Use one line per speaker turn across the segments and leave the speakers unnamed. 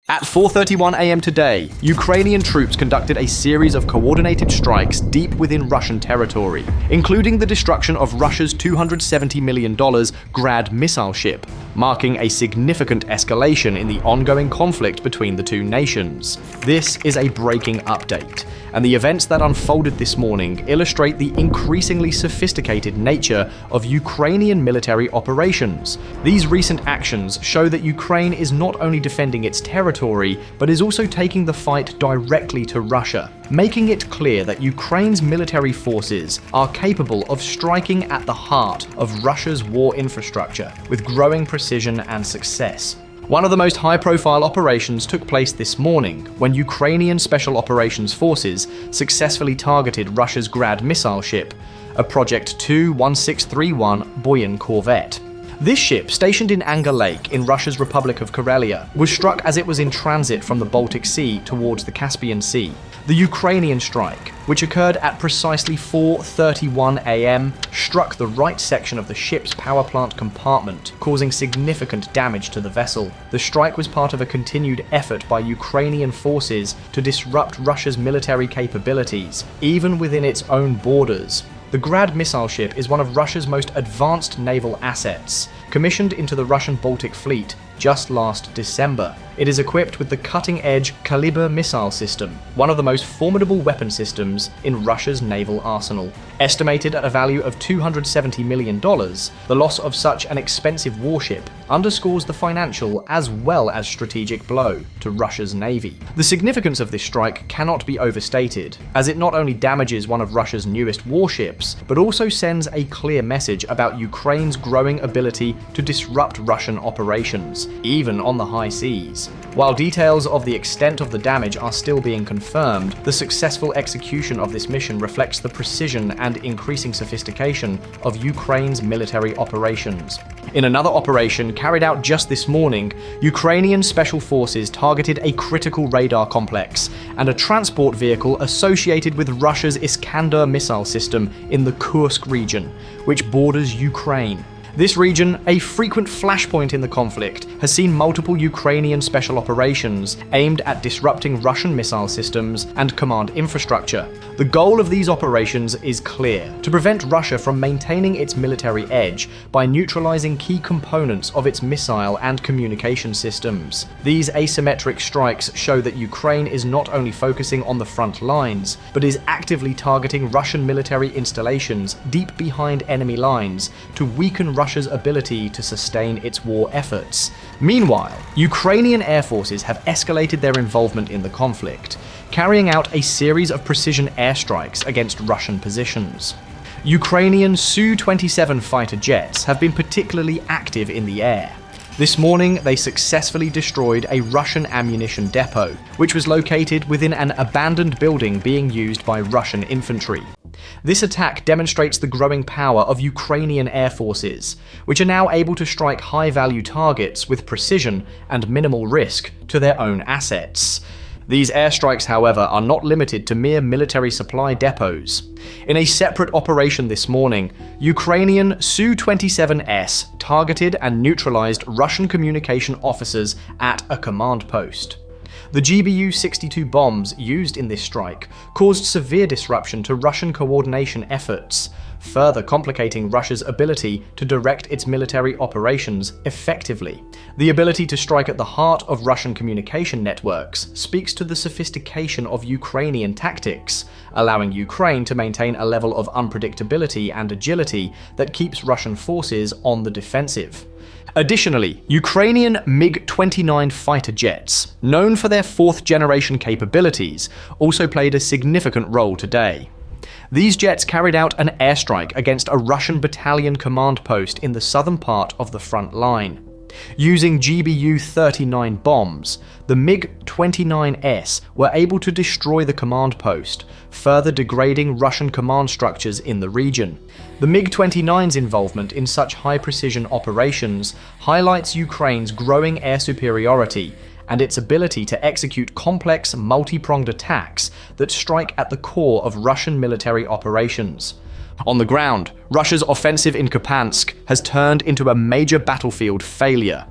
At 4:31 a.m. today, Ukrainian troops conducted a series of coordinated strikes deep within Russian territory, including the destruction of Russia's $270 million Grad missile ship, marking a significant escalation in the ongoing conflict between the two nations. This is a breaking update, and the events that unfolded this morning illustrate the increasingly sophisticated nature of Ukrainian military operations. These recent actions show that Ukraine is not only defending its territory, but is also taking the fight directly to Russia, making it clear that Ukraine's military forces are capable of striking at the heart of Russia's war infrastructure with growing precision and success. One of the most high-profile operations took place this morning when Ukrainian Special Operations Forces successfully targeted Russia's Grad missile ship, a Project 2-1631 Buyan corvette. This ship, stationed in Anger Lake in Russia's Republic of Karelia, was struck as it was in transit from the Baltic Sea towards the Caspian Sea. The Ukrainian strike, which occurred at precisely 4:31 a.m., struck the right section of the ship's power plant compartment, causing significant damage to the vessel. The strike was part of a continued effort by Ukrainian forces to disrupt Russia's military capabilities, even within its own borders. The Grad missile ship is one of Russia's most advanced naval assets, commissioned into the Russian Baltic Fleet just last December. It is equipped with the cutting-edge Kalibr missile system, one of the most formidable weapon systems in Russia's naval arsenal. Estimated at a value of $270 million, the loss of such an expensive warship underscores the financial as well as strategic blow to Russia's navy. The significance of this strike cannot be overstated, as it not only damages one of Russia's newest warships, but also sends a clear message about Ukraine's growing ability to disrupt Russian operations, even on the high seas. While details of the extent of the damage are still being confirmed, the successful execution of this mission reflects the precision and increasing sophistication of Ukraine's military operations. In another operation carried out just this morning, Ukrainian special forces targeted a critical radar complex and a transport vehicle associated with Russia's Iskander missile system in the Kursk region, which borders Ukraine. This region, a frequent flashpoint in the conflict, has seen multiple Ukrainian special operations aimed at disrupting Russian missile systems and command infrastructure. The goal of these operations is clear: to prevent Russia from maintaining its military edge by neutralizing key components of its missile and communication systems. These asymmetric strikes show that Ukraine is not only focusing on the front lines, but is actively targeting Russian military installations deep behind enemy lines to weaken Russia's ability to sustain its war efforts. Meanwhile, Ukrainian air forces have escalated their involvement in the conflict, carrying out a series of precision airstrikes against Russian positions. Ukrainian Su-27 fighter jets have been particularly active in the air. This morning, they successfully destroyed a Russian ammunition depot, which was located within an abandoned building being used by Russian infantry. This attack demonstrates the growing power of Ukrainian air forces, which are now able to strike high-value targets with precision and minimal risk to their own assets. These airstrikes, however, are not limited to mere military supply depots. In a separate operation this morning, Ukrainian Su-27S targeted and neutralized Russian communication officers at a command post. The GBU-62 bombs used in this strike caused severe disruption to Russian coordination efforts, further complicating Russia's ability to direct its military operations effectively. The ability to strike at the heart of Russian communication networks speaks to the sophistication of Ukrainian tactics, allowing Ukraine to maintain a level of unpredictability and agility that keeps Russian forces on the defensive. Additionally, Ukrainian MiG-29 fighter jets, known for their fourth-generation capabilities, also played a significant role today. These jets carried out an airstrike against a Russian battalion command post in the southern part of the front line. Using GBU-39 bombs, the MiG-29S were able to destroy the command post, further degrading Russian command structures in the region. The MiG-29's involvement in such high-precision operations highlights Ukraine's growing air superiority and its ability to execute complex, multi-pronged attacks that strike at the core of Russian military operations. On the ground, Russia's offensive in Kupansk has turned into a major battlefield failure.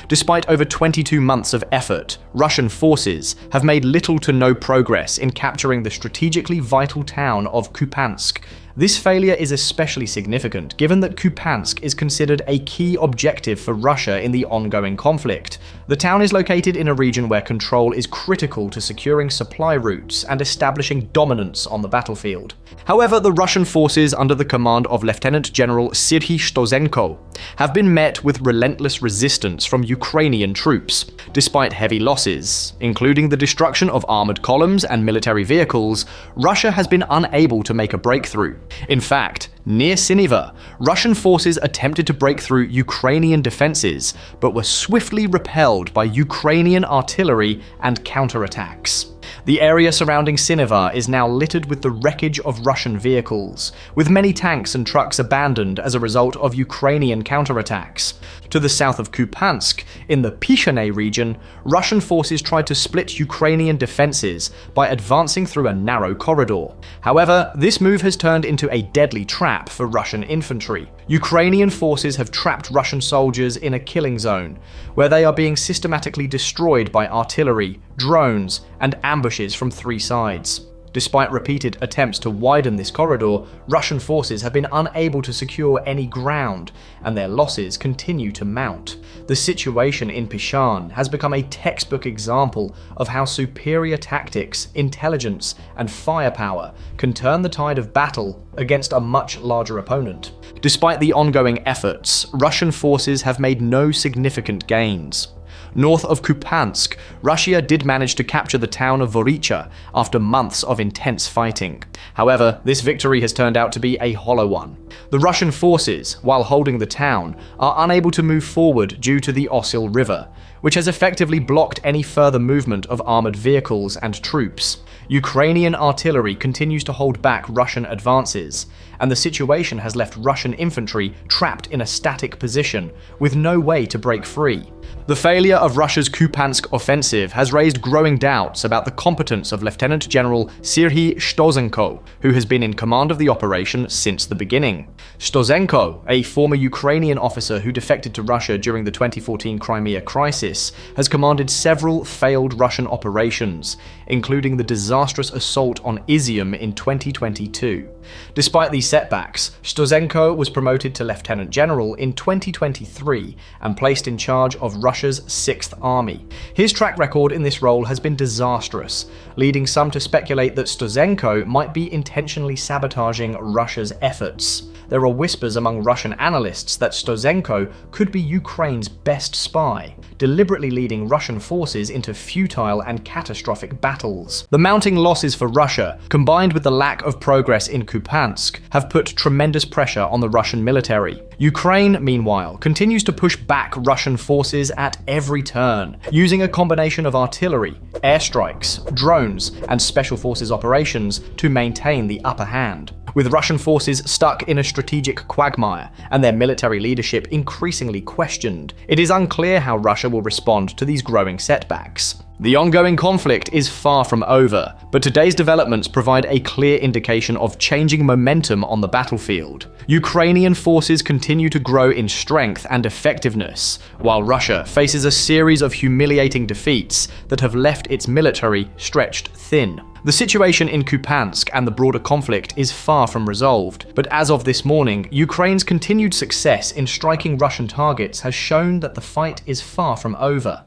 Despite over 22 months of effort, Russian forces have made little to no progress in capturing the strategically vital town of Kupansk. This failure is especially significant given that Kupansk is considered a key objective for Russia in the ongoing conflict. The town is located in a region where control is critical to securing supply routes and establishing dominance on the battlefield. However, the Russian forces under the command of Lieutenant General Serhiy Stozenko have been met with relentless resistance from Ukrainian troops. Despite heavy losses, including the destruction of armored columns and military vehicles, Russia has been unable to make a breakthrough. In fact, near Siniva, Russian forces attempted to break through Ukrainian defenses, but were swiftly repelled by Ukrainian artillery and counterattacks. The area surrounding Siniva is now littered with the wreckage of Russian vehicles, with many tanks and trucks abandoned as a result of Ukrainian counterattacks. To the south of Kupansk, in the Pishanay region, Russian forces tried to split Ukrainian defenses by advancing through a narrow corridor. However, this move has turned into a deadly trap for Russian infantry. Ukrainian forces have trapped Russian soldiers in a killing zone, where they are being systematically destroyed by artillery, drones, and ambushes from three sides. Despite repeated attempts to widen this corridor, Russian forces have been unable to secure any ground, and their losses continue to mount. The situation in Pishan has become a textbook example of how superior tactics, intelligence, and firepower can turn the tide of battle against a much larger opponent. Despite the ongoing efforts, Russian forces have made no significant gains. North of Kupansk, Russia did manage to capture the town of Voricha after months of intense fighting. However, this victory has turned out to be a hollow one. The Russian forces, while holding the town, are unable to move forward due to the Osil River, which has effectively blocked any further movement of armored vehicles and troops. Ukrainian artillery continues to hold back Russian advances, and the situation has left Russian infantry trapped in a static position with no way to break free. The failure of Russia's Kupansk offensive has raised growing doubts about the competence of Lieutenant General Serhiy Stozenko, who has been in command of the operation since the beginning. Stozenko, a former Ukrainian officer who defected to Russia during the 2014 Crimea crisis, has commanded several failed Russian operations, including the disastrous assault on Izium in 2022. Despite these setbacks, Stozenko was promoted to Lieutenant General in 2023 and placed in charge of Russia's 6th Army. His track record in this role has been disastrous, leading some to speculate that Stozenko might be intentionally sabotaging Russia's efforts. There are whispers among Russian analysts that Stozenko could be Ukraine's best spy, deliberately leading Russian forces into futile and catastrophic battles. The mounting losses for Russia, combined with the lack of progress in Kupansk, have put tremendous pressure on the Russian military. Ukraine, meanwhile, continues to push back Russian forces at every turn, using a combination of artillery, airstrikes, drones, and special forces operations to maintain the upper hand. With Russian forces stuck in a strategic quagmire and their military leadership increasingly questioned, it is unclear how Russia will respond to these growing setbacks. The ongoing conflict is far from over, but today's developments provide a clear indication of changing momentum on the battlefield. Ukrainian forces continue to grow in strength and effectiveness, while Russia faces a series of humiliating defeats that have left its military stretched thin. The situation in Kupansk and the broader conflict is far from resolved, but as of this morning, Ukraine's continued success in striking Russian targets has shown that the fight is far from over.